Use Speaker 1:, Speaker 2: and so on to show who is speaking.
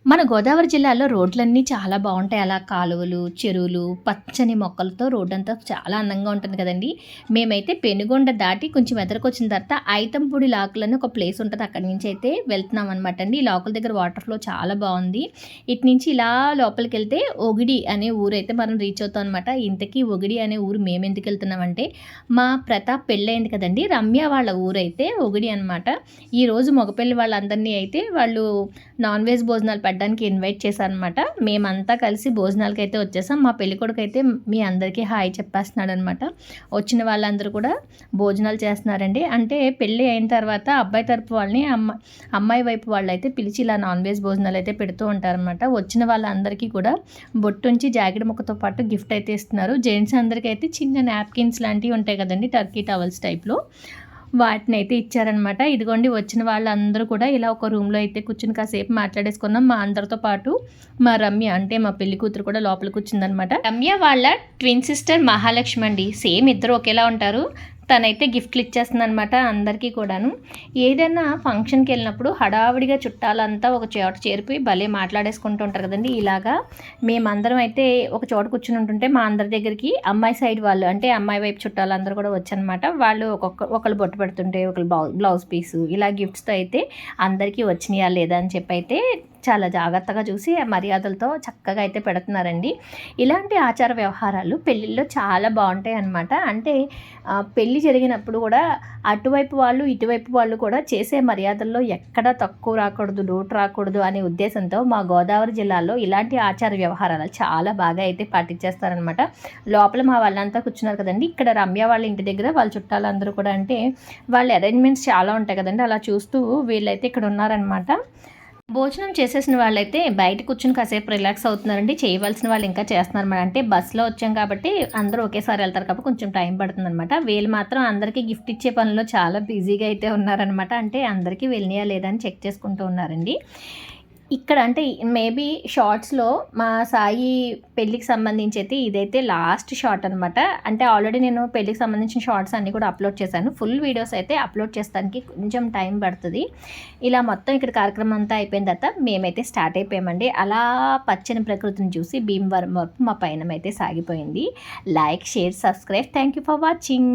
Speaker 1: మన గోదావరి జిల్లాలో రోడ్లన్నీ చాలా బాగుంటాయి. అలా కాలువలు, చెరువులు, పచ్చని మొక్కలతో రోడ్డంతా చాలా అందంగా ఉంటుంది కదండీ! మేమైతే పెనుగొండ దాటి కొంచెం ఎదరకొచ్చిన తర్వాత ఐతంపూడి లాకులని ఒక ప్లేస్ ఉంటది. అక్కడి నుంచయితే వెళ్తున్నామనమాట అండి. ఈ లాకుల దగ్గర వాటర్ ఫ్లో చాలా బావుంది. ఇటు నుంచి ఇలా లోపలికెళ్తే ఒగిడి అనే ఊరైతే మనం రీచ్ అవుతాం అనమాట. ఇంతకీ ఒగిడి అనే ఊరు మేమెందుకెళ్తున్నామంటే, మా ప్రతాప్ పెళ్ళయింది కదండీ! రమ్య వాళ్ళ ఊరైతే ఒగిడి అనమాట. ఈరోజు మగపెళ్లి వాళ్ళందరినీ అయితే వాళ్ళు నాన్ వెజ్ భోజనాలు పెట్టడానికి ఇన్వైట్ చేశారనమాట. మేమంతా కలిసి భోజనాలకైతే వచ్చేసాం. మా పెళ్ళికొడుకైతే మీ అందరికీ హాయ్ చెప్పేస్తున్నాడనమాట. వచ్చిన వాళ్ళందరూ కూడా భోజనాలు చేస్తున్నారండి. అంటే పెళ్ళి అయిన తర్వాత అబ్బాయి తరపు వాళ్ళని అమ్మాయి వైపు వాళ్ళైతే పిలిచి ఇలా నాన్ వెజ్ భోజనాలు అయితే పెడుతూ ఉంటారనమాట. వచ్చిన వాళ్ళందరికీ కూడా బొట్టుంచి జాకెట్ ముక్కతో పాటు గిఫ్ట్ అయితే ఇస్తున్నారు. జెంట్స్ అందరికీ అయితే చిన్న నాప్కిన్స్ లాంటివి ఉంటాయి కదండి, టర్కీ టవల్స్ టైప్లో, వాటినైతే ఇచ్చారనమాట. ఇదిగోండి వచ్చిన వాళ్ళందరూ కూడా ఇలా ఒక రూమ్లో అయితే కూర్చుని కాసేపు మాట్లాడేసుకున్నాం. మా అందరితో పాటు మా రమ్య అంటే మా పెళ్లి కూతురు కూడా లోపల కూర్చుందనమాట. రమ్య వాళ్ళ ట్విన్ సిస్టర్ మహాలక్ష్మి అండి. సేమ్ ఇద్దరు ఒకేలా ఉంటారు. తనైతే గిఫ్ట్లు ఇచ్చేస్తుంది అనమాట అందరికీ కూడాను. ఏదైనా ఫంక్షన్కి వెళ్ళినప్పుడు హడావిడిగా చుట్టాలంతా ఒక చోట చేరిపోయి భలే మాట్లాడేసుకుంటూ ఉంటారు కదండి. ఇలాగా మేమందరం అయితే ఒక చోట కూర్చుని ఉంటుంటే మా అందరి దగ్గరికి అమ్మాయి సైడ్ వాళ్ళు అంటే అమ్మాయి వైపు చుట్టాలందరూ కూడా వచ్చారనమాట. వాళ్ళు ఒకళ్ళు బొట్టు పెడుతుంటే ఒకళ్ళు బ్లౌజ్ పీసు ఇలా గిఫ్ట్స్తో అయితే అందరికీ వచ్చినాయా లేదా అని చెప్పి అయితే చాలా జాగ్రత్తగా చూసి మర్యాదలతో చక్కగా అయితే పెడుతున్నారండి. ఇలాంటి ఆచార వ్యవహారాలు పెళ్ళిళ్ళలో చాలా బాగుంటాయి అన్నమాట. అంటే పెళ్ళి జరిగినప్పుడు కూడా అటువైపు వాళ్ళు ఇటువైపు వాళ్ళు కూడా చేసే మర్యాదల్లో ఎక్కడా తక్కువ రాకూడదు, లోటు రాకూడదు అనే ఉద్దేశంతో మా గోదావరి జిల్లాలో ఇలాంటి ఆచార వ్యవహారాలు చాలా బాగా అయితే పాటించేస్తారనమాట. లోపల మా వాళ్ళంతా కూర్చున్నారు కదండి. ఇక్కడ రమ్య వాళ్ళ ఇంటి దగ్గర వాళ్ళ చుట్టాలందరూ కూడా అంటే వాళ్ళ అరేంజ్మెంట్స్ చాలా ఉంటాయి కదండి. అలా చూస్తూ వీళ్ళైతే ఇక్కడ ఉన్నారనమాట. భోజనం చేసేసిన వాళ్ళైతే బయట కూర్చుని కాసేపు రిలాక్స్ అవుతున్నారండి. చేయవలసిన వాళ్ళు ఇంకా చేస్తున్నారు. అంటే బస్సులో వచ్చాం కాబట్టి అందరూ ఒకేసారి వెళ్తారు కాబట్టి కొంచెం టైం పడుతుందన్నమాట. వీళ్ళు మాత్రం అందరికీ గిఫ్ట్ ఇచ్చే పనిలో చాలా బిజీగా అయితే ఉన్నారనమాట. అంటే అందరికీ వెళ్ళినాయా లేదా అని చెక్ చేసుకుంటూ ఉన్నారండి. ఇక్కడ అంటే మేబీ షార్ట్స్లో మా సాయి పెళ్ళికి సంబంధించి అయితే ఇదైతే లాస్ట్ షార్ట్ అనమాట. అంటే ఆల్రెడీ నేను పెళ్ళికి సంబంధించిన షార్ట్స్ అన్నీ కూడా అప్లోడ్ చేశాను. ఫుల్ వీడియోస్ అయితే అప్లోడ్ చేస్తానికి కొంచెం టైం పడుతుంది. ఇలా మొత్తం ఇక్కడ కార్యక్రమం అంతా అయిపోయిన తర్వాత మేమైతే స్టార్ట్ అయిపోయామండి. అలా పచ్చని ప్రకృతిని చూసి భీమవరం వరకు మా పయనం అయితే సాగిపోయింది. Like, share, subscribe. Thank you for watching.